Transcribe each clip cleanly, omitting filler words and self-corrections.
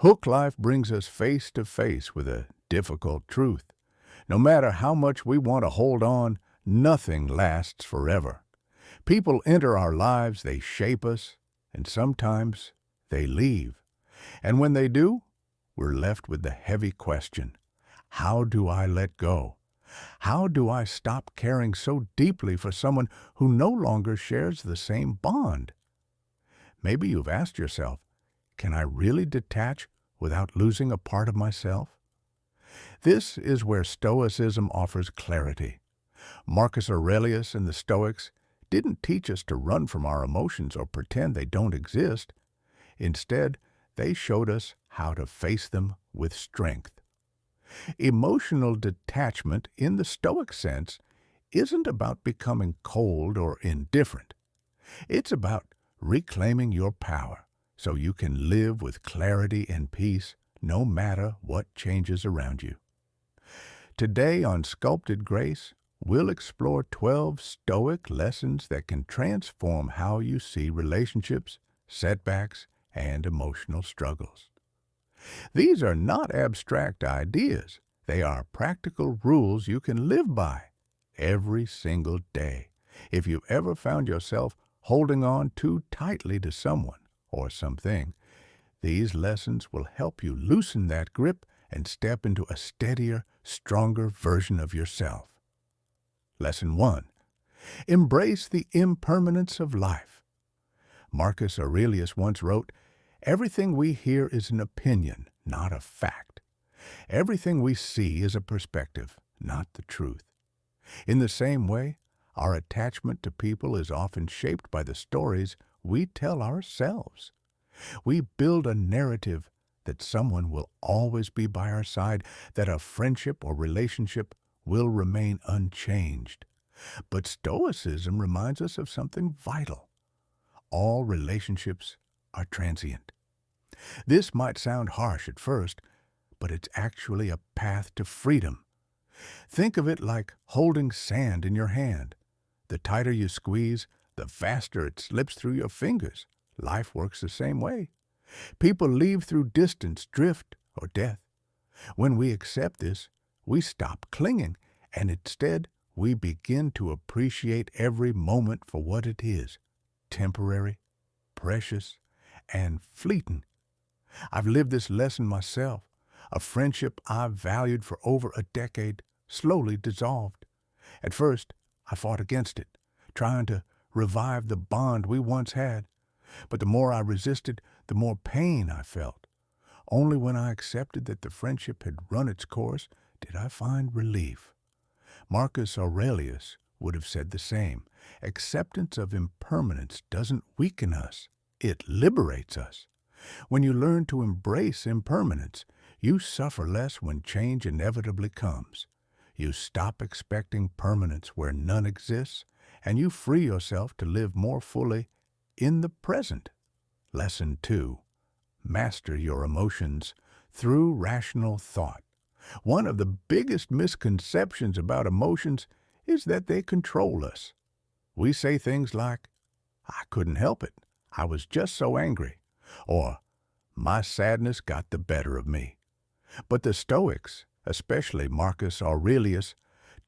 Hook life brings us face to face with a difficult truth. No matter how much we want to hold on, nothing lasts forever. People enter our lives, they shape us, and sometimes they leave. And when they do, we're left with the heavy question, how do I let go? How do I stop caring so deeply for someone who no longer shares the same bond? Maybe you've asked yourself, can I really detach without losing a part of myself? This is where Stoicism offers clarity. Marcus Aurelius and the Stoics didn't teach us to run from our emotions or pretend they don't exist. Instead, they showed us how to face them with strength. Emotional detachment, in the Stoic sense, isn't about becoming cold or indifferent. It's about reclaiming your power so you can live with clarity and peace no matter what changes around you. Today on Sculpted Grace, we'll explore 12 Stoic lessons that can transform how you see relationships, setbacks, and emotional struggles. These are not abstract ideas. They are practical rules you can live by every single day. If you've ever found yourself holding on too tightly to someone or something, these lessons will help you loosen that grip and step into a steadier, stronger version of yourself. Lesson 1. Embrace the impermanence of life. Marcus Aurelius once wrote, "Everything we hear is an opinion, not a fact. Everything we see is a perspective, not the truth." In the same way, our attachment to people is often shaped by the stories we tell ourselves. We build a narrative that someone will always be by our side, that a friendship or relationship will remain unchanged. But Stoicism reminds us of something vital. All relationships are transient. This might sound harsh at first, but it's actually a path to freedom. Think of it like holding sand in your hand. The tighter you squeeze, the faster it slips through your fingers. Life works the same way. People leave through distance, drift, or death. When we accept this, we stop clinging, and instead we begin to appreciate every moment for what it is, temporary, precious, and fleeting. I've lived this lesson myself. A friendship I've valued for over a decade slowly dissolved. At first, I fought against it, trying to revive the bond we once had. But the more I resisted, the more pain I felt. Only when I accepted that the friendship had run its course did I find relief. Marcus Aurelius would have said the same. Acceptance of impermanence doesn't weaken us. It liberates us. When you learn to embrace impermanence, you suffer less when change inevitably comes. You stop expecting permanence where none exists, and you free yourself to live more fully in the present. Lesson 2. Master your emotions through rational thought. One of the biggest misconceptions about emotions is that they control us. We say things like, "I couldn't help it. I was just so angry," or "My sadness got the better of me." But the Stoics, especially Marcus Aurelius,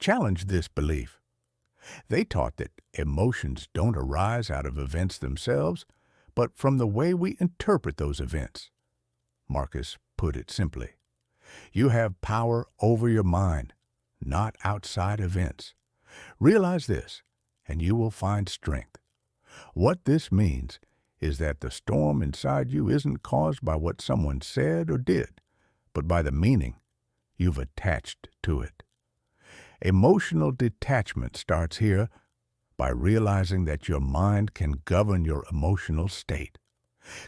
challenged this belief. They taught that emotions don't arise out of events themselves, but from the way we interpret those events. Marcus put it simply, you have power over your mind, not outside events. Realize this, and you will find strength. What this means is that the storm inside you isn't caused by what someone said or did, but by the meaning you've attached to it. Emotional detachment starts here by realizing that your mind can govern your emotional state.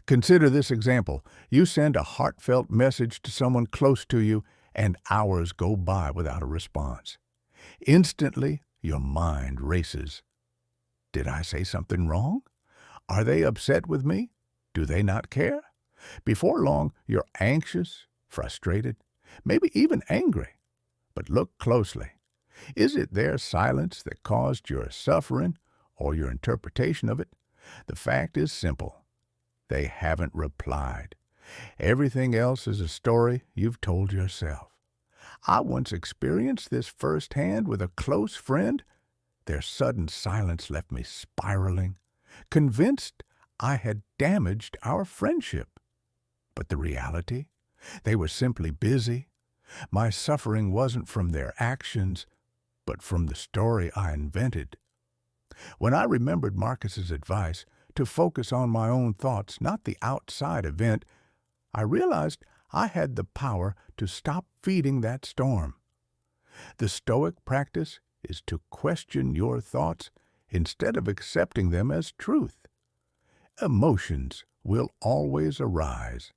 Consider this example. You send a heartfelt message to someone close to you, and hours go by without a response. Instantly, your mind races. Did I say something wrong? Are they upset with me? Do they not care? Before long, you're anxious, frustrated, maybe even angry. But look closely. Is it their silence that caused your suffering or your interpretation of it? The fact is simple. They haven't replied. Everything else is a story you've told yourself. I once experienced this firsthand with a close friend. Their sudden silence left me spiraling, convinced I had damaged our friendship. But the reality? They were simply busy. My suffering wasn't from their actions, but from the story I invented. When I remembered Marcus's advice to focus on my own thoughts, not the outside event, I realized I had the power to stop feeding that storm. The Stoic practice is to question your thoughts instead of accepting them as truth. Emotions will always arise,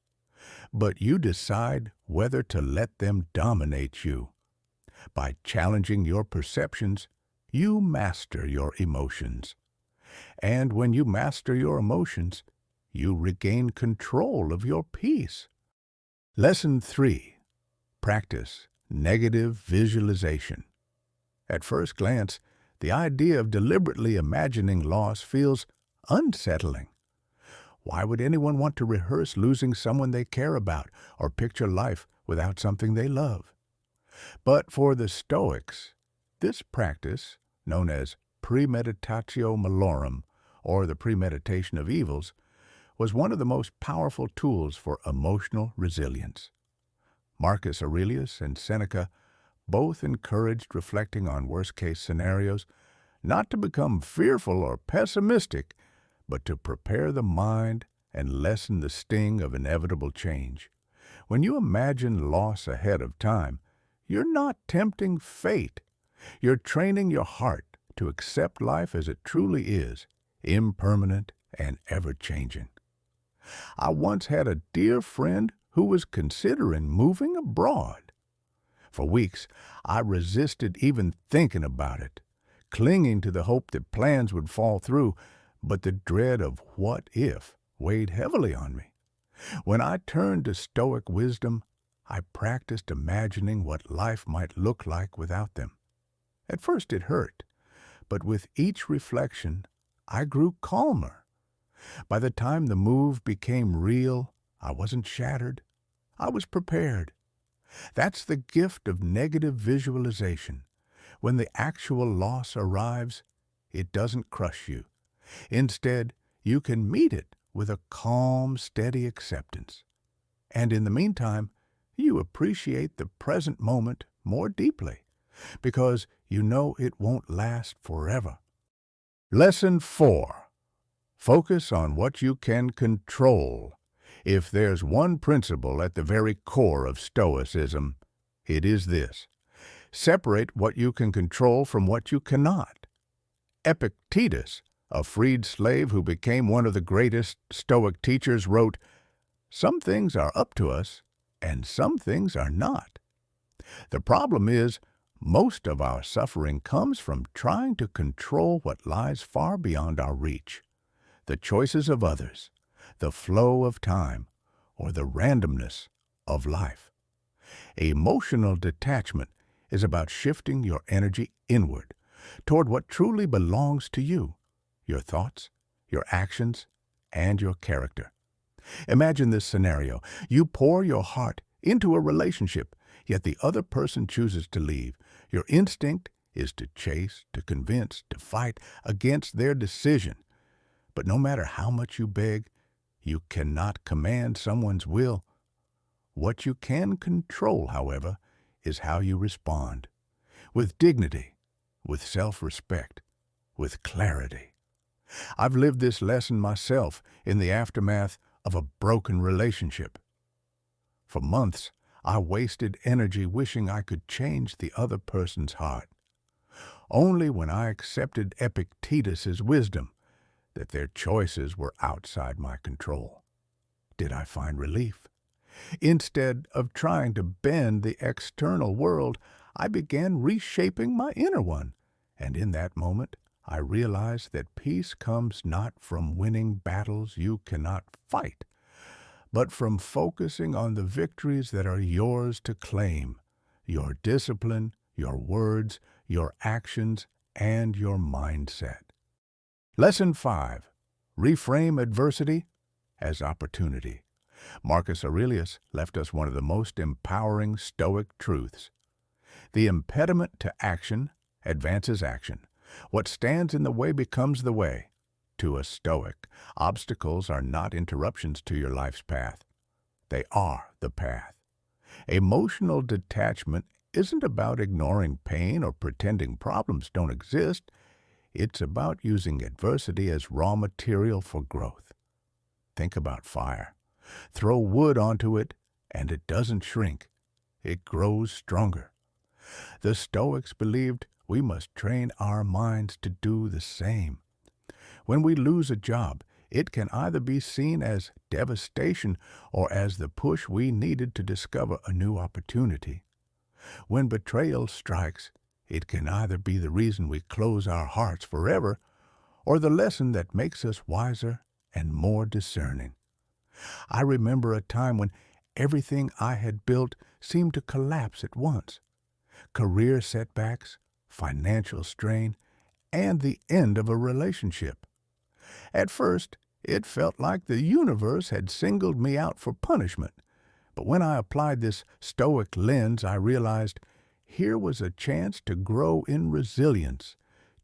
but you decide whether to let them dominate you. By challenging your perceptions, you master your emotions. And when you master your emotions, you regain control of your peace. Lesson 3. Practice negative visualization. At first glance, the idea of deliberately imagining loss feels unsettling. Why would anyone want to rehearse losing someone they care about or picture life without something they love? But for the Stoics, this practice, known as premeditatio malorum, or the premeditation of evils, was one of the most powerful tools for emotional resilience. Marcus Aurelius and Seneca both encouraged reflecting on worst-case scenarios, not to become fearful or pessimistic, but to prepare the mind and lessen the sting of inevitable change. When you imagine loss ahead of time, you're not tempting fate. You're training your heart to accept life as it truly is, impermanent and ever-changing. I once had a dear friend who was considering moving abroad. For weeks, I resisted even thinking about it, clinging to the hope that plans would fall through, but the dread of what if weighed heavily on me. When I turned to Stoic wisdom, I practiced imagining what life might look like without them. At first it hurt, but with each reflection, I grew calmer. By the time the move became real, I wasn't shattered. I was prepared. That's the gift of negative visualization. When the actual loss arrives, it doesn't crush you. Instead, you can meet it with a calm, steady acceptance. And in the meantime, you appreciate the present moment more deeply, because you know it won't last forever. Lesson 4. Focus on what you can control. If there's one principle at the very core of Stoicism, it is this: separate what you can control from what you cannot. Epictetus, a freed slave who became one of the greatest Stoic teachers, wrote, "Some things are up to us, and some things are not." The problem is, most of our suffering comes from trying to control what lies far beyond our reach. The choices of others, the flow of time, or the randomness of life. Emotional detachment is about shifting your energy inward, toward what truly belongs to you, your thoughts, your actions, and your character. Imagine this scenario. You pour your heart into a relationship, yet the other person chooses to leave. Your instinct is to chase, to convince, to fight against their decision. But no matter how much you beg, you cannot command someone's will. What you can control, however, is how you respond. With dignity, with self-respect, with clarity. I've lived this lesson myself in the aftermath of a broken relationship. For months, I wasted energy wishing I could change the other person's heart. Only when I accepted Epictetus's wisdom, that their choices were outside my control, did I find relief. Instead of trying to bend the external world, I began reshaping my inner one, and in that moment, I realized that peace comes not from winning battles you cannot fight, but from focusing on the victories that are yours to claim: your discipline, your words, your actions, and your mindset. Lesson 5. Reframe adversity as opportunity. Marcus Aurelius left us one of the most empowering Stoic truths. The impediment to action advances action. What stands in the way becomes the way. To a Stoic, obstacles are not interruptions to your life's path. They are the path. Emotional detachment isn't about ignoring pain or pretending problems don't exist. It's about using adversity as raw material for growth. Think about fire. Throw wood onto it, and it doesn't shrink. It grows stronger. The Stoics believed we must train our minds to do the same. When we lose a job, it can either be seen as devastation or as the push we needed to discover a new opportunity. When betrayal strikes, it can either be the reason we close our hearts forever or the lesson that makes us wiser and more discerning. I remember a time when everything I had built seemed to collapse at once. Career setbacks, financial strain, and the end of a relationship. At first, it felt like the universe had singled me out for punishment. But when I applied this Stoic lens, I realized here was a chance to grow in resilience,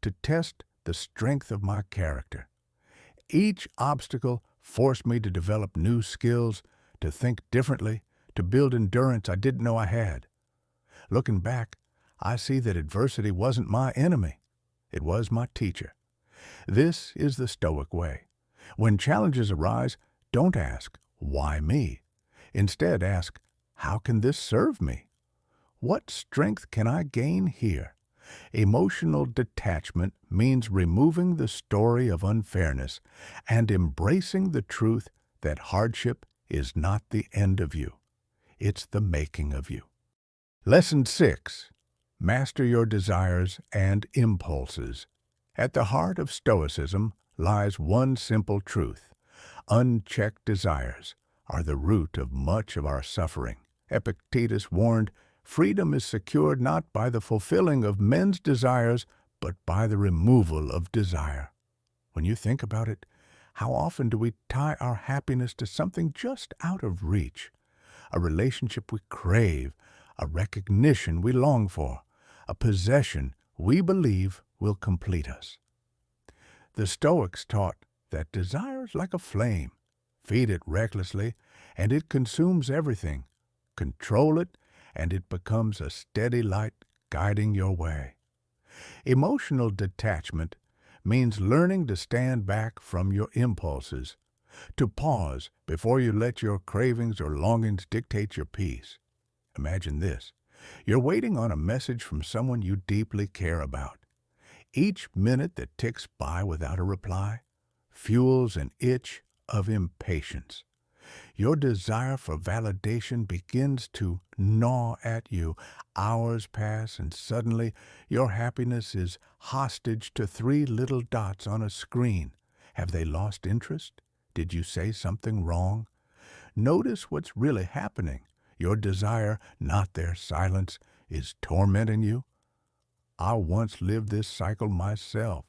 to test the strength of my character. Each obstacle forced me to develop new skills, to think differently, to build endurance I didn't know I had. Looking back, I see that adversity wasn't my enemy. It was my teacher. This is the Stoic way. When challenges arise, don't ask, "Why me?" Instead, ask, "How can this serve me? What strength can I gain here?" Emotional detachment means removing the story of unfairness and embracing the truth that hardship is not the end of you. It's the making of you. Lesson 6. Master your desires and impulses. At the heart of Stoicism lies one simple truth. Unchecked desires are the root of much of our suffering. Epictetus warned, freedom is secured not by the fulfilling of men's desires, but by the removal of desire. When you think about it, how often do we tie our happiness to something just out of reach? A relationship we crave, a recognition we long for, a possession we believe will complete us. The Stoics taught that desire is like a flame. Feed it recklessly, and it consumes everything. Control it, and it becomes a steady light guiding your way. Emotional detachment means learning to stand back from your impulses, to pause before you let your cravings or longings dictate your peace. Imagine this. You're waiting on a message from someone you deeply care about. Each minute that ticks by without a reply fuels an itch of impatience. Your desire for validation begins to gnaw at you. Hours pass, and suddenly your happiness is hostage to 3 little dots on a screen. Have they lost interest? Did you say something wrong? Notice what's really happening. Your desire, not their silence, is tormenting you. I once lived this cycle myself,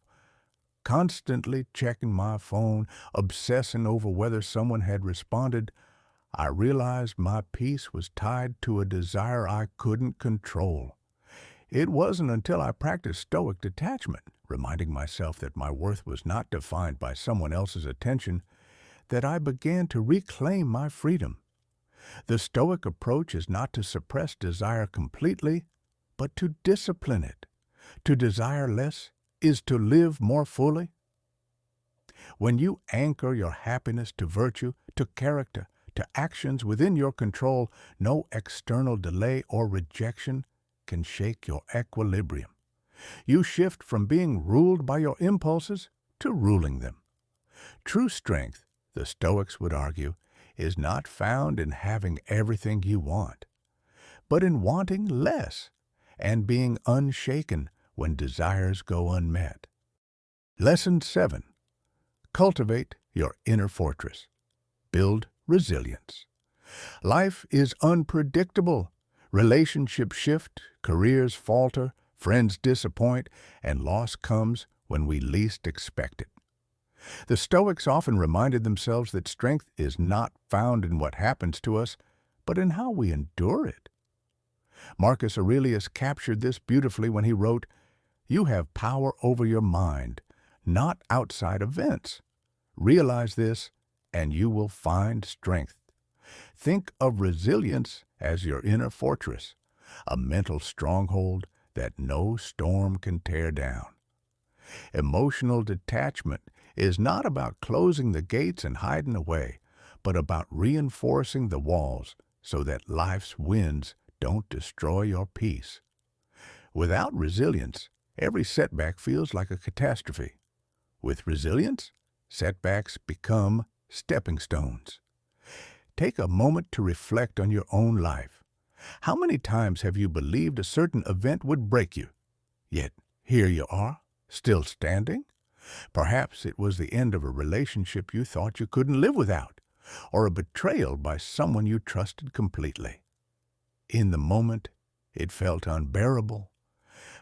constantly checking my phone, obsessing over whether someone had responded. I realized my peace was tied to a desire I couldn't control. It wasn't until I practiced Stoic detachment, reminding myself that my worth was not defined by someone else's attention, that I began to reclaim my freedom. The Stoic approach is not to suppress desire completely, but to discipline it. To desire less is to live more fully. When you anchor your happiness to virtue, to character, to actions within your control, no external delay or rejection can shake your equilibrium. You shift from being ruled by your impulses to ruling them. True strength, the Stoics would argue, is not found in having everything you want, but in wanting less and being unshaken when desires go unmet. Lesson 7. Cultivate your inner fortress. Build resilience. Life is unpredictable. Relationships shift, careers falter, friends disappoint, and loss comes when we least expect it. The Stoics often reminded themselves that strength is not found in what happens to us, but in how we endure it. Marcus Aurelius captured this beautifully when he wrote, "You have power over your mind, not outside events. Realize this, and you will find strength." Think of resilience as your inner fortress, a mental stronghold that no storm can tear down. Emotional detachment is not about closing the gates and hiding away, but about reinforcing the walls so that life's winds don't destroy your peace. Without resilience, every setback feels like a catastrophe. With resilience, setbacks become stepping stones. Take a moment to reflect on your own life. How many times have you believed a certain event would break you? Yet here you are, still standing? Perhaps it was the end of a relationship you thought you couldn't live without, or a betrayal by someone you trusted completely. In the moment, it felt unbearable.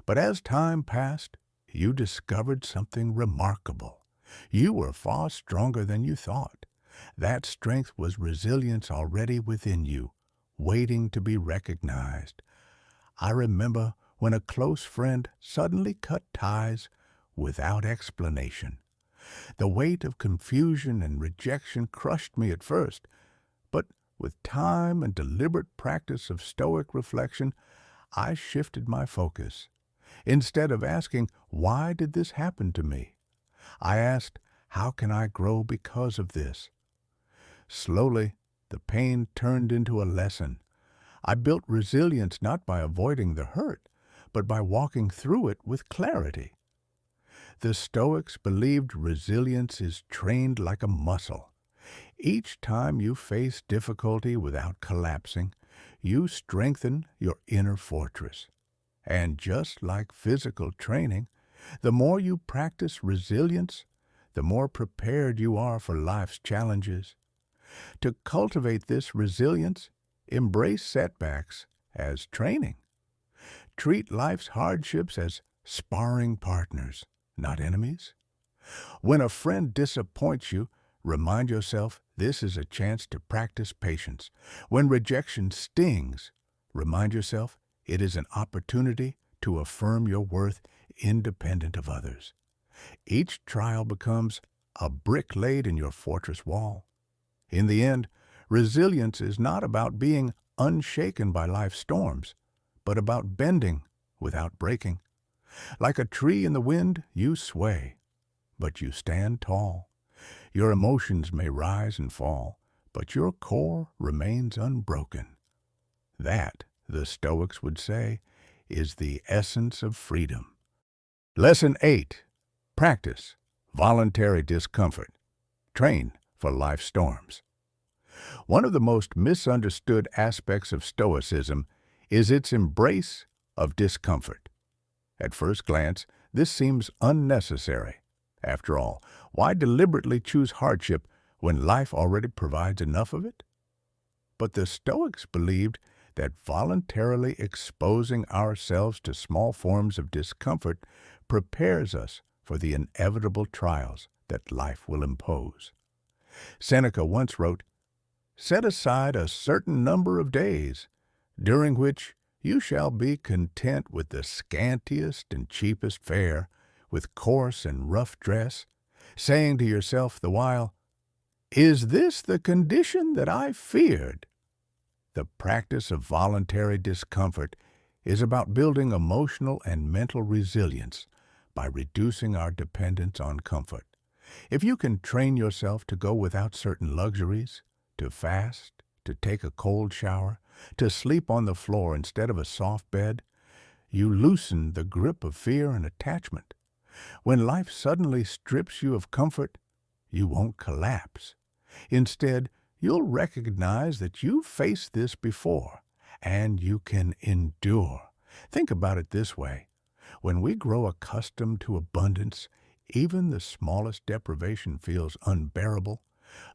But as time passed, you discovered something remarkable. You were far stronger than you thought. That strength was resilience already within you, waiting to be recognized. I remember when a close friend suddenly cut ties without explanation. The weight of confusion and rejection crushed me at first, but with time and deliberate practice of Stoic reflection, I shifted my focus. Instead of asking, "Why did this happen to me?" I asked, "How can I grow because of this?" Slowly, the pain turned into a lesson. I built resilience not by avoiding the hurt, but by walking through it with clarity. The Stoics believed resilience is trained like a muscle. Each time you face difficulty without collapsing, you strengthen your inner fortress. And just like physical training, the more you practice resilience, the more prepared you are for life's challenges. To cultivate this resilience, embrace setbacks as training. Treat life's hardships as sparring partners, not enemies. When a friend disappoints you, remind yourself this is a chance to practice patience. When rejection stings, remind yourself it is an opportunity to affirm your worth independent of others. Each trial becomes a brick laid in your fortress wall. In the end, resilience is not about being unshaken by life's storms, but about bending without breaking. Like a tree in the wind, you sway, but you stand tall. Your emotions may rise and fall, but your core remains unbroken. That, the Stoics would say, is the essence of freedom. Lesson 8. Practice voluntary discomfort. Train for life storms. One of the most misunderstood aspects of Stoicism is its embrace of discomfort. At first glance, this seems unnecessary. After all, why deliberately choose hardship when life already provides enough of it? But the Stoics believed that voluntarily exposing ourselves to small forms of discomfort prepares us for the inevitable trials that life will impose. Seneca once wrote, "Set aside a certain number of days, during which you shall be content with the scantiest and cheapest fare, with coarse and rough dress, saying to yourself the while, 'Is this the condition that I feared?'" The practice of voluntary discomfort is about building emotional and mental resilience by reducing our dependence on comfort. If you can train yourself to go without certain luxuries, to fast, to take a cold shower, to sleep on the floor instead of a soft bed, you loosen the grip of fear and attachment. When life suddenly strips you of comfort, you won't collapse. Instead, you'll recognize that you've faced this before, and you can endure. Think about it this way. When we grow accustomed to abundance, even the smallest deprivation feels unbearable.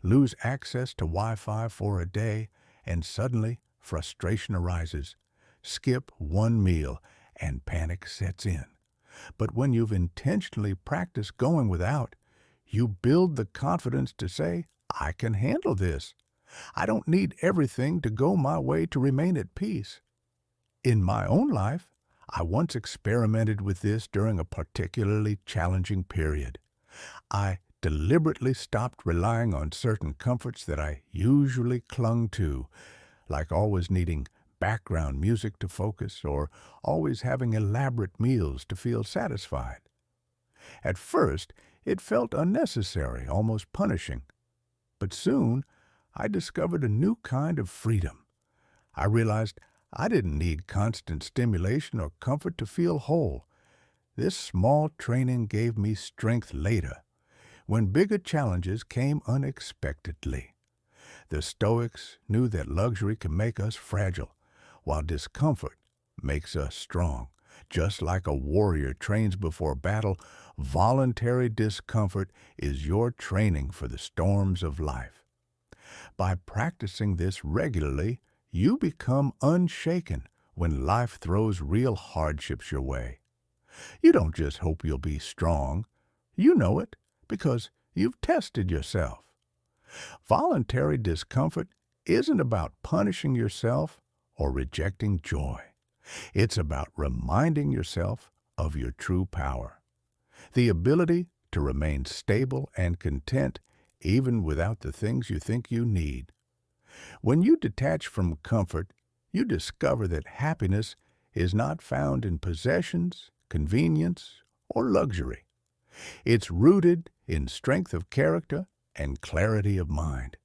Lose access to Wi-Fi for a day, and suddenly frustration arises. Skip one meal, and panic sets in. But when you've intentionally practiced going without, You build the confidence to say, I can handle this. I don't need everything to go my way to remain at peace. In my own life, I once experimented with this during a particularly challenging period. I deliberately stopped relying on certain comforts that I usually clung to, like always needing background music to focus or always having elaborate meals to feel satisfied. At first, it felt unnecessary, almost punishing, but soon I discovered a new kind of freedom. I realized I didn't need constant stimulation or comfort to feel whole. This small training gave me strength later, when bigger challenges came unexpectedly. The Stoics knew that luxury can make us fragile, while discomfort makes us strong. Just like a warrior trains before battle, voluntary discomfort is your training for the storms of life. By practicing this regularly, you become unshaken when life throws real hardships your way. You don't just hope you'll be strong. You know it because you've tested yourself. Voluntary discomfort isn't about punishing yourself or rejecting joy. It's about reminding yourself of your true power, the ability to remain stable and content even without the things you think you need. When you detach from comfort, you discover that happiness is not found in possessions, convenience, or luxury. It's rooted in strength of character and clarity of mind.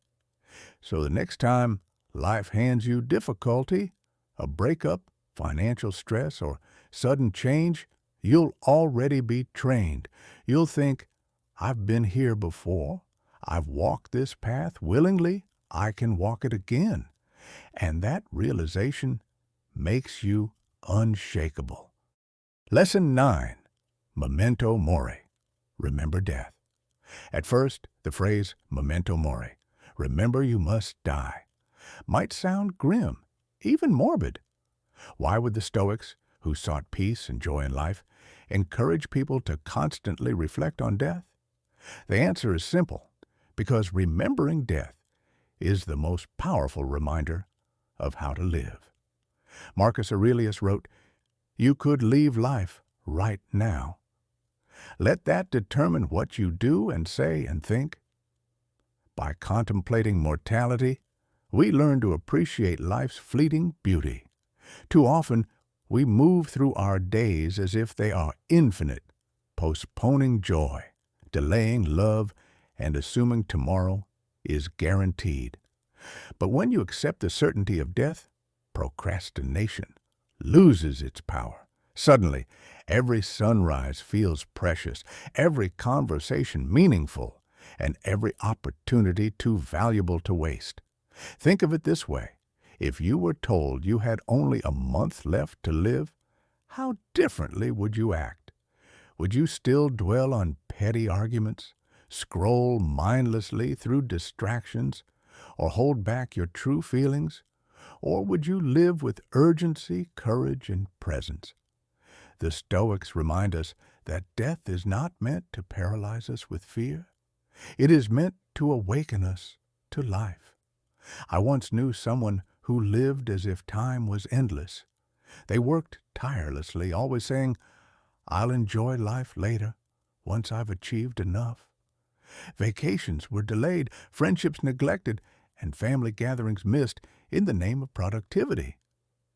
So the next time life hands you difficulty, a breakup, financial stress, or sudden change, you'll already be trained. You'll think, I've been here before. I've walked this path willingly. I can walk it again. And that realization makes you unshakable. Lesson 9. Memento mori. Remember death. At first, the phrase memento mori, remember you must die, might sound grim, even morbid. Why would the Stoics, who sought peace and joy in life, encourage people to constantly reflect on death? The answer is simple, because remembering death is the most powerful reminder of how to live. Marcus Aurelius wrote, "You could leave life right now." Let that determine what you do and say and think. By contemplating mortality, we learn to appreciate life's fleeting beauty. Too often, we move through our days as if they are infinite, postponing joy, delaying love, and assuming tomorrow is guaranteed. But when you accept the certainty of death, procrastination loses its power. Suddenly, every sunrise feels precious, every conversation meaningful, and every opportunity too valuable to waste. Think of it this way. If you were told you had only a month left to live, how differently would you act? Would you still dwell on petty arguments, scroll mindlessly through distractions, or hold back your true feelings? Or would you live with urgency, courage, and presence? The Stoics remind us that death is not meant to paralyze us with fear. It is meant to awaken us to life. I once knew someone who lived as if time was endless. They worked tirelessly, always saying, I'll enjoy life later, once I've achieved enough. Vacations were delayed, friendships neglected, and family gatherings missed in the name of productivity.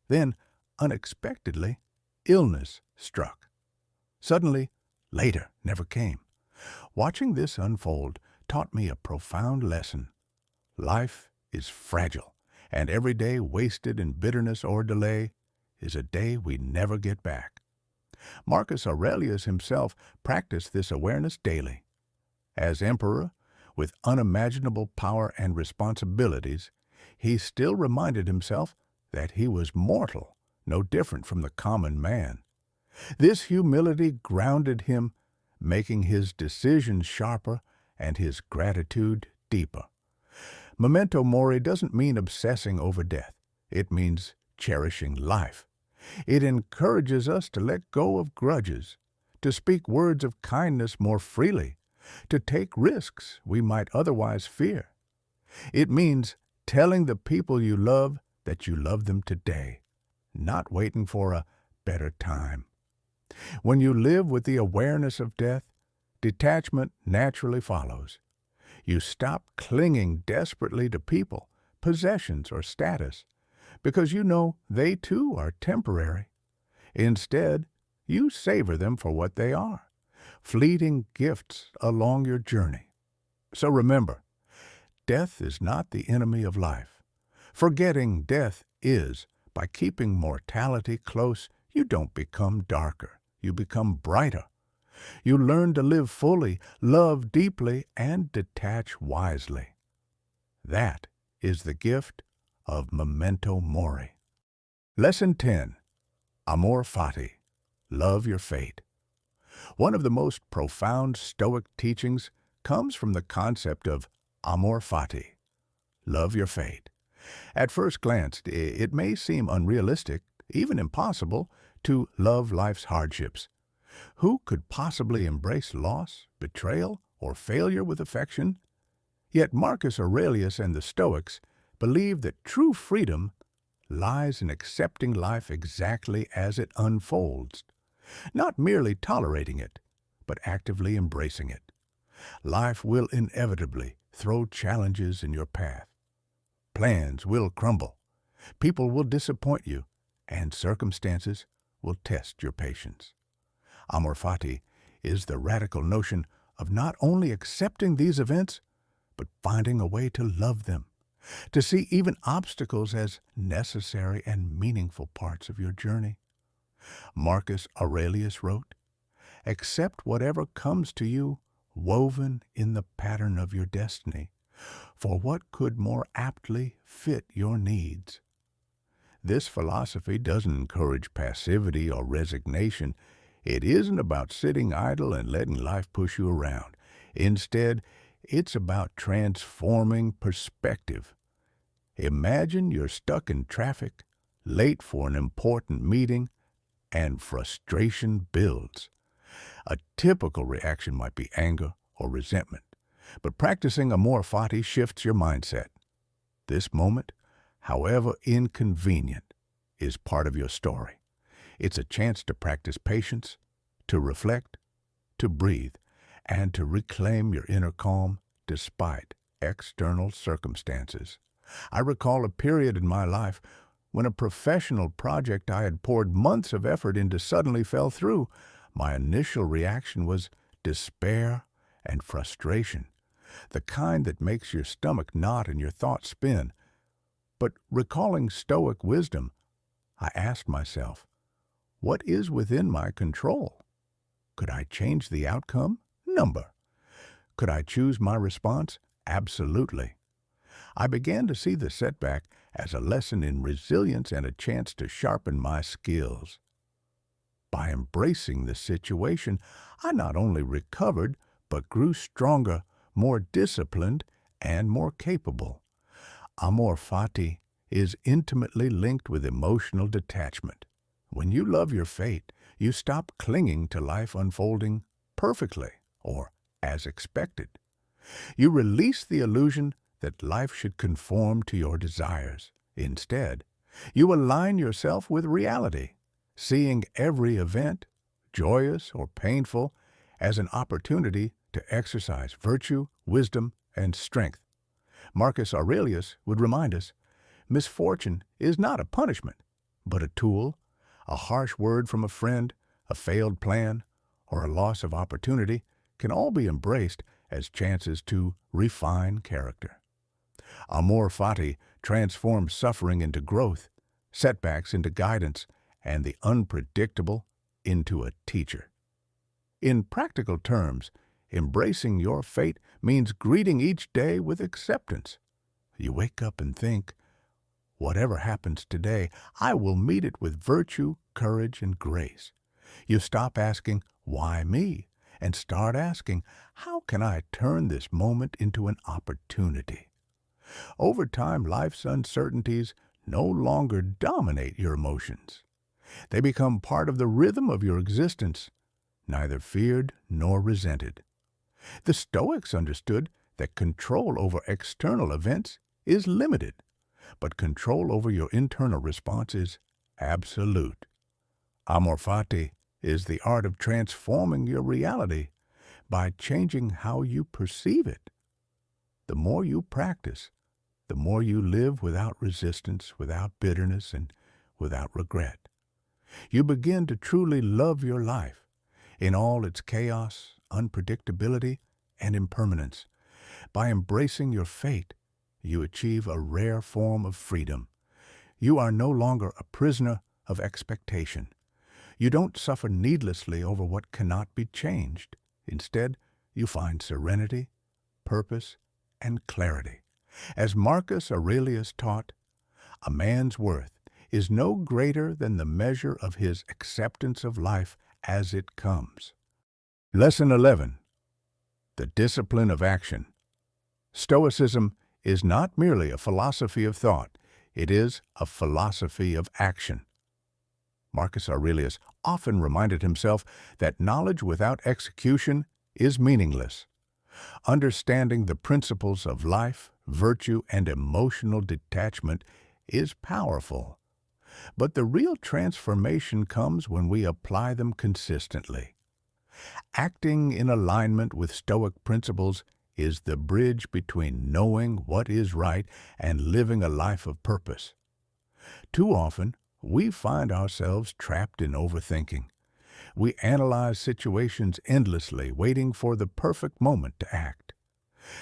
Then, unexpectedly, illness struck. Suddenly, later never came. Watching this unfold taught me a profound lesson. Life is fragile, and every day wasted in bitterness or delay is a day we never get back. Marcus Aurelius himself practiced this awareness daily. As emperor, with unimaginable power and responsibilities, he still reminded himself that he was mortal, no different from the common man. This humility grounded him, making his decisions sharper and his gratitude deeper. Memento mori doesn't mean obsessing over death. It means cherishing life. It encourages us to let go of grudges, to speak words of kindness more freely, to take risks we might otherwise fear. It means telling the people you love that you love them today, not waiting for a better time. When you live with the awareness of death, detachment naturally follows. You stop clinging desperately to people, possessions, or status, because you know they too are temporary. Instead, you savor them for what they are, fleeting gifts along your journey. So remember, death is not the enemy of life. Forgetting death is, by keeping mortality close, you don't become darker, you become brighter. You learn to live fully, love deeply, and detach wisely. That is the gift of memento mori. Lesson 10. Amor fati. Love your fate. One of the most profound Stoic teachings comes from the concept of amor fati. Love your fate. At first glance, it may seem unrealistic, even impossible, to love life's hardships. Who could possibly embrace loss, betrayal, or failure with affection? Yet Marcus Aurelius and the Stoics believed that true freedom lies in accepting life exactly as it unfolds, not merely tolerating it, but actively embracing it. Life will inevitably throw challenges in your path. Plans will crumble, people will disappoint you, and circumstances will test your patience. Amor fati is the radical notion of not only accepting these events, but finding a way to love them, to see even obstacles as necessary and meaningful parts of your journey. Marcus Aurelius wrote, "Accept whatever comes to you, woven in the pattern of your destiny, for what could more aptly fit your needs?" This philosophy doesn't encourage passivity or resignation. It isn't about sitting idle and letting life push you around. Instead, it's about transforming perspective. Imagine you're stuck in traffic, late for an important meeting, and frustration builds. A typical reaction might be anger or resentment, but practicing amor fati shifts your mindset. This moment, however inconvenient, is part of your story. It's a chance to practice patience, to reflect, to breathe, and to reclaim your inner calm despite external circumstances. I recall a period in my life when a professional project I had poured months of effort into suddenly fell through. My initial reaction was despair and frustration, the kind that makes your stomach knot and your thoughts spin. But recalling Stoic wisdom, I asked myself, what is within my control? Could I change the outcome? Number. Could I choose my response? Absolutely. I began to see the setback as a lesson in resilience and a chance to sharpen my skills. By embracing the situation, I not only recovered, but grew stronger, more disciplined, and more capable. Amor fati is intimately linked with emotional detachment. When you love your fate, you stop clinging to life unfolding perfectly or as expected. You release the illusion that life should conform to your desires. Instead, you align yourself with reality, seeing every event, joyous or painful, as an opportunity to exercise virtue, wisdom, and strength. Marcus Aurelius would remind us, misfortune is not a punishment, but a tool. A harsh word from a friend, a failed plan, or a loss of opportunity can all be embraced as chances to refine character. Amor fati transforms suffering into growth, setbacks into guidance, and the unpredictable into a teacher. In practical terms, embracing your fate means greeting each day with acceptance. You wake up and think, whatever happens today, I will meet it with virtue, courage, and grace. You stop asking, why me? And start asking, how can I turn this moment into an opportunity? Over time, life's uncertainties no longer dominate your emotions. They become part of the rhythm of your existence, neither feared nor resented. The Stoics understood that control over external events is limited, but control over your internal response is absolute. Amor fati is the art of transforming your reality by changing how you perceive it. The more you practice, the more you live without resistance, without bitterness, and without regret. You begin to truly love your life in all its chaos, unpredictability, and impermanence. By embracing your fate, you achieve a rare form of freedom. You are no longer a prisoner of expectation. You don't suffer needlessly over what cannot be changed. Instead, you find serenity, purpose, and clarity. As Marcus Aurelius taught, a man's worth is no greater than the measure of his acceptance of life as it comes. Lesson 11. The discipline of action. Stoicism is not merely a philosophy of thought, it is a philosophy of action. Marcus Aurelius often reminded himself that knowledge without execution is meaningless. Understanding the principles of life, virtue, and emotional detachment is powerful. But the real transformation comes when we apply them consistently. Acting in alignment with Stoic principles is the bridge between knowing what is right and living a life of purpose. Too often, we find ourselves trapped in overthinking. We analyze situations endlessly, waiting for the perfect moment to act.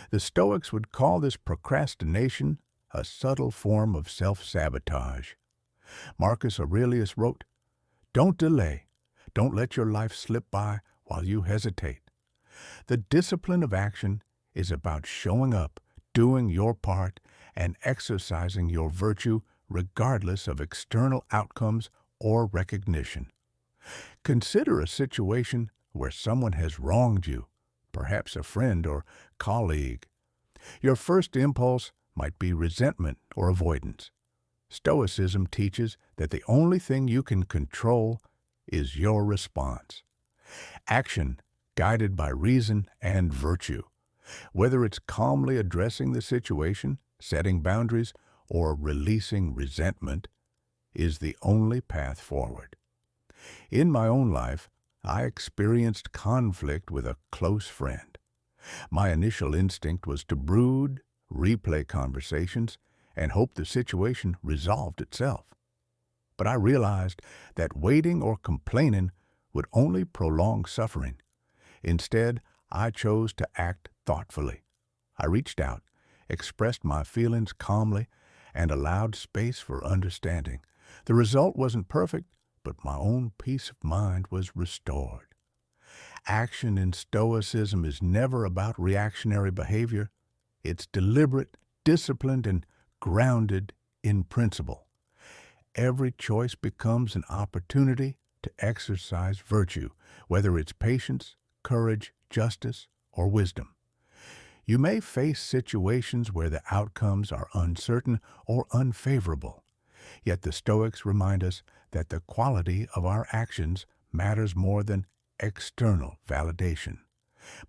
The Stoics would call this procrastination a subtle form of self-sabotage. Marcus Aurelius wrote, "Don't delay. Don't let your life slip by while you hesitate." The discipline of action is about showing up, doing your part, and exercising your virtue regardless of external outcomes or recognition. Consider a situation where someone has wronged you, perhaps a friend or colleague. Your first impulse might be resentment or avoidance. Stoicism teaches that the only thing you can control is your response. Action, guided by reason and virtue. Whether it's calmly addressing the situation, setting boundaries, or releasing resentment, is the only path forward. In my own life, I experienced conflict with a close friend. My initial instinct was to brood, replay conversations, and hope the situation resolved itself. But I realized that waiting or complaining would only prolong suffering. Instead, I chose to act thoughtfully. I reached out, expressed my feelings calmly, and allowed space for understanding. The result wasn't perfect, but my own peace of mind was restored. Action in Stoicism is never about reactionary behavior. It's deliberate, disciplined, and grounded in principle. Every choice becomes an opportunity to exercise virtue, whether it's patience, courage, justice, or wisdom. You may face situations where the outcomes are uncertain or unfavorable. Yet the Stoics remind us that the quality of our actions matters more than external validation.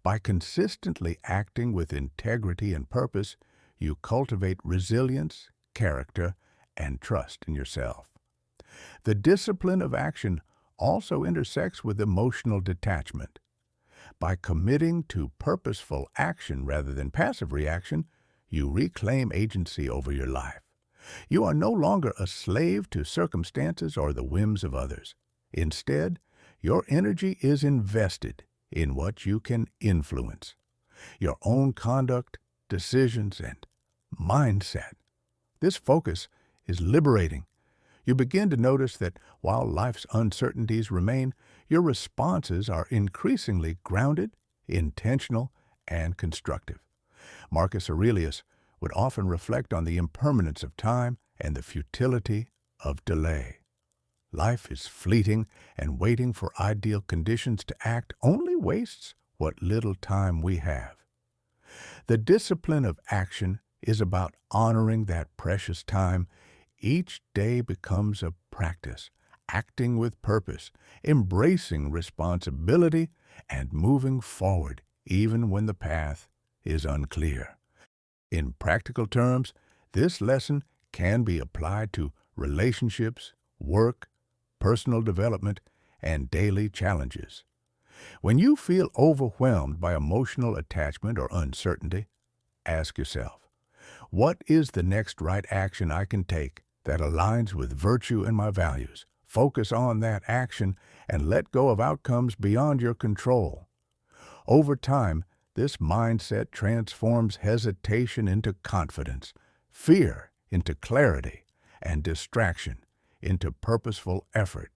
By consistently acting with integrity and purpose, you cultivate resilience, character, and trust in yourself. The discipline of action also intersects with emotional detachment. By committing to purposeful action rather than passive reaction, you reclaim agency over your life. You are no longer a slave to circumstances or the whims of others. Instead, your energy is invested in what you can influence, your own conduct, decisions, and mindset. This focus is liberating. You begin to notice that while life's uncertainties remain, your responses are increasingly grounded, intentional, and constructive. Marcus Aurelius would often reflect on the impermanence of time and the futility of delay. Life is fleeting, and waiting for ideal conditions to act only wastes what little time we have. The discipline of action is about honoring that precious time. Each day becomes a practice, acting with purpose, embracing responsibility, and moving forward even when the path is unclear. In practical terms, this lesson can be applied to relationships, work, personal development, and daily challenges. When you feel overwhelmed by emotional attachment or uncertainty, ask yourself, what is the next right action I can take that aligns with virtue and my values? Focus on that action and let go of outcomes beyond your control. Over time, this mindset transforms hesitation into confidence, fear into clarity, and distraction into purposeful effort.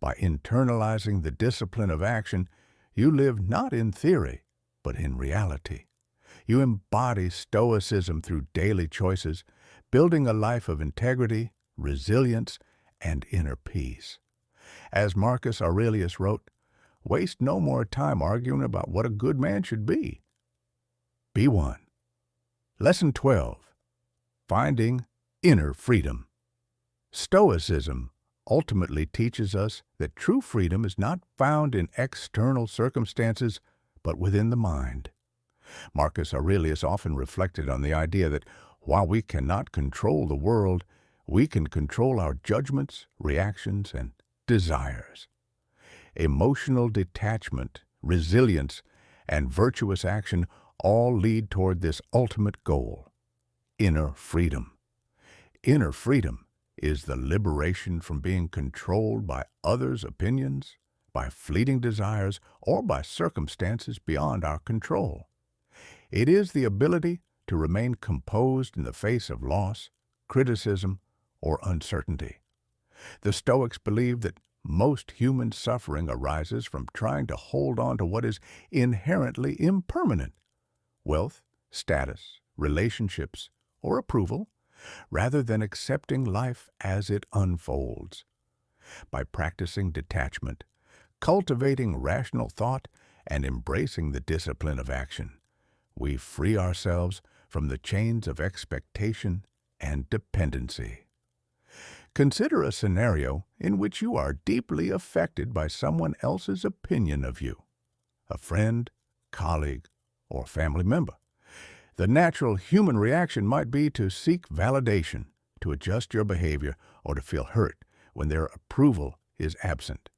By internalizing the discipline of action, you live not in theory, but in reality. You embody Stoicism through daily choices, building a life of integrity, resilience, and inner peace. As Marcus Aurelius wrote, waste no more time arguing about what a good man should be. Be one. Lesson 12. Finding Inner Freedom. Stoicism ultimately teaches us that true freedom is not found in external circumstances, but within the mind. Marcus Aurelius often reflected on the idea that while we cannot control the world, we can control our judgments, reactions, and desires. Emotional detachment, resilience, and virtuous action all lead toward this ultimate goal: inner freedom. Inner freedom is the liberation from being controlled by others' opinions, by fleeting desires, or by circumstances beyond our control. It is the ability to remain composed in the face of loss, criticism, or uncertainty. The Stoics believed that most human suffering arises from trying to hold on to what is inherently impermanent: wealth, status, relationships, or approval, rather than accepting life as it unfolds. By practicing detachment, cultivating rational thought, and embracing the discipline of action, we free ourselves from the chains of expectation and dependency. Consider a scenario in which you are deeply affected by someone else's opinion of you, a friend, colleague, or family member. The natural human reaction might be to seek validation, to adjust your behavior, or to feel hurt when their approval is absent.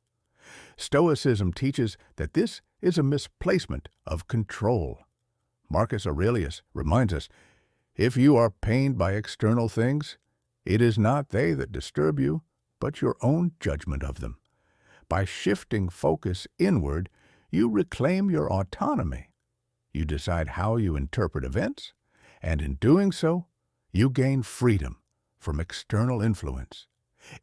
Stoicism teaches that this is a misplacement of control. Marcus Aurelius reminds us, if you are pained by external things, it is not they that disturb you, but your own judgment of them. By shifting focus inward, you reclaim your autonomy. You decide how you interpret events, and in doing so, you gain freedom from external influence.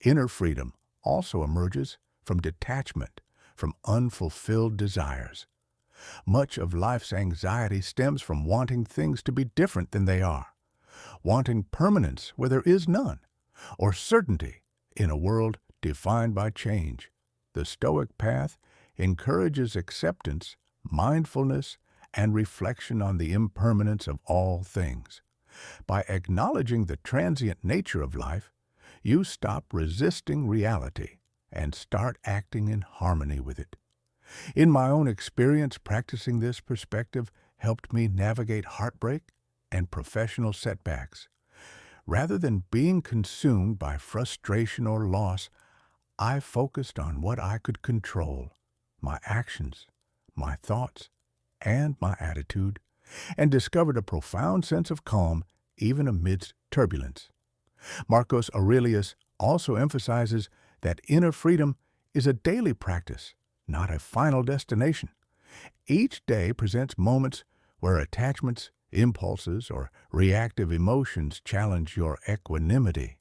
Inner freedom also emerges from detachment from unfulfilled desires. Much of life's anxiety stems from wanting things to be different than they are, wanting permanence where there is none, or certainty in a world defined by change. The Stoic path encourages acceptance, mindfulness, and reflection on the impermanence of all things. By acknowledging the transient nature of life, you stop resisting reality and start acting in harmony with it. In my own experience, practicing this perspective helped me navigate heartbreak and professional setbacks. Rather than being consumed by frustration or loss, I focused on what I could control: my actions, my thoughts, and my attitude, and discovered a profound sense of calm even amidst turbulence. Marcus Aurelius also emphasizes that inner freedom is a daily practice, not a final destination. Each day presents moments where attachments, impulses, or reactive emotions challenge your equanimity.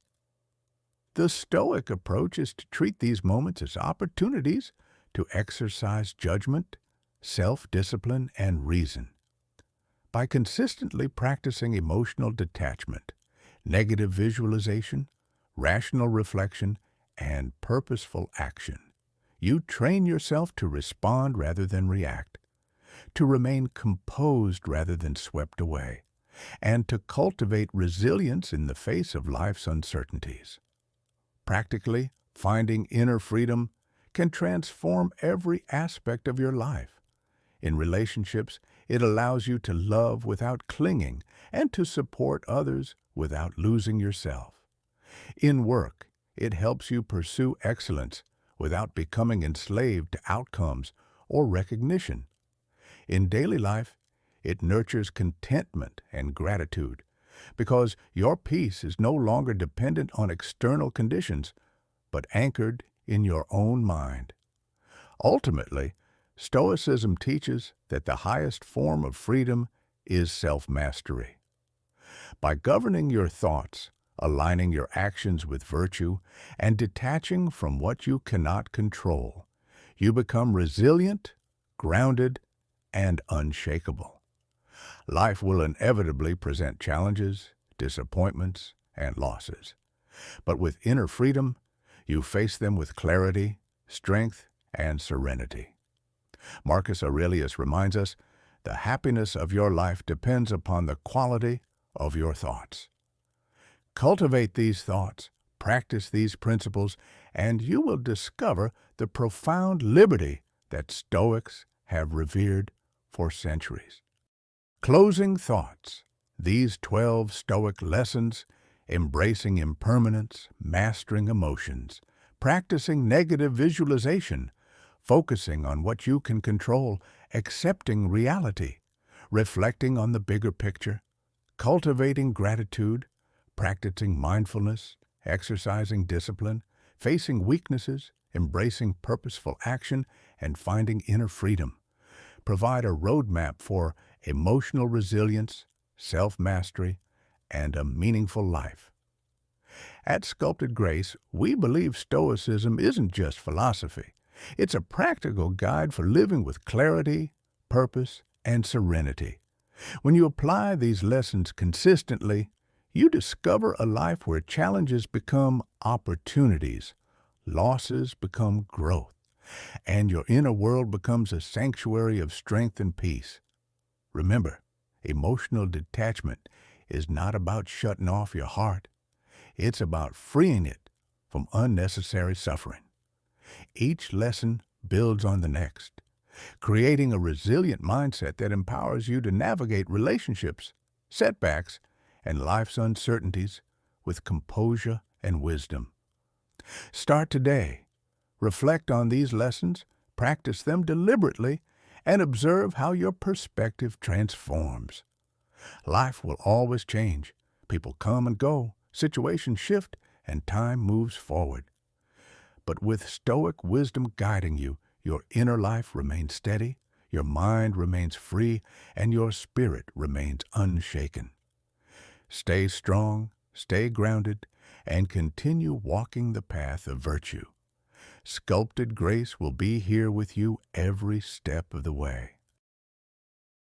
The Stoic approach is to treat these moments as opportunities to exercise judgment, self-discipline, and reason. By consistently practicing emotional detachment, negative visualization, rational reflection, and purposeful action, you train yourself to respond rather than react, to remain composed rather than swept away, and to cultivate resilience in the face of life's uncertainties. Practically, finding inner freedom can transform every aspect of your life. In relationships, It allows you to love without clinging and to support others without losing yourself. In work, it helps you pursue excellence without becoming enslaved to outcomes or recognition. In daily life, it nurtures contentment and gratitude because your peace is no longer dependent on external conditions, but anchored in your own mind. Ultimately, Stoicism teaches that the highest form of freedom is self-mastery. By governing your thoughts, aligning your actions with virtue, and detaching from what you cannot control, you become resilient, grounded, and unshakable. Life will inevitably present challenges, disappointments, and losses. But with inner freedom, you face them with clarity, strength, and serenity. Marcus Aurelius reminds us, the happiness of your life depends upon the quality of your thoughts. Cultivate these thoughts, practice these principles, and you will discover the profound liberty that Stoics have revered for centuries. Closing thoughts. These 12 Stoic lessons, embracing impermanence, mastering emotions, practicing negative visualization, focusing on what you can control, accepting reality, reflecting on the bigger picture, cultivating gratitude, practicing mindfulness, exercising discipline, facing weaknesses, embracing purposeful action, and finding inner freedom, provide a roadmap for emotional resilience, self-mastery, and a meaningful life. At Sculpted Grace, we believe Stoicism isn't just philosophy. It's a practical guide for living with clarity, purpose, and serenity. When you apply these lessons consistently, you discover a life where challenges become opportunities, losses become growth, and your inner world becomes a sanctuary of strength and peace. Remember, emotional detachment is not about shutting off your heart. It's about freeing it from unnecessary suffering. Each lesson builds on the next, creating a resilient mindset that empowers you to navigate relationships, setbacks, and life's uncertainties with composure and wisdom. Start today. Reflect on these lessons, practice them deliberately, and observe how your perspective transforms. Life will always change. People come and go, situations shift, and time moves forward. But with Stoic wisdom guiding you, your inner life remains steady, your mind remains free, and your spirit remains unshaken. Stay strong, stay grounded, and continue walking the path of virtue. Sculpted Grace will be here with you every step of the way.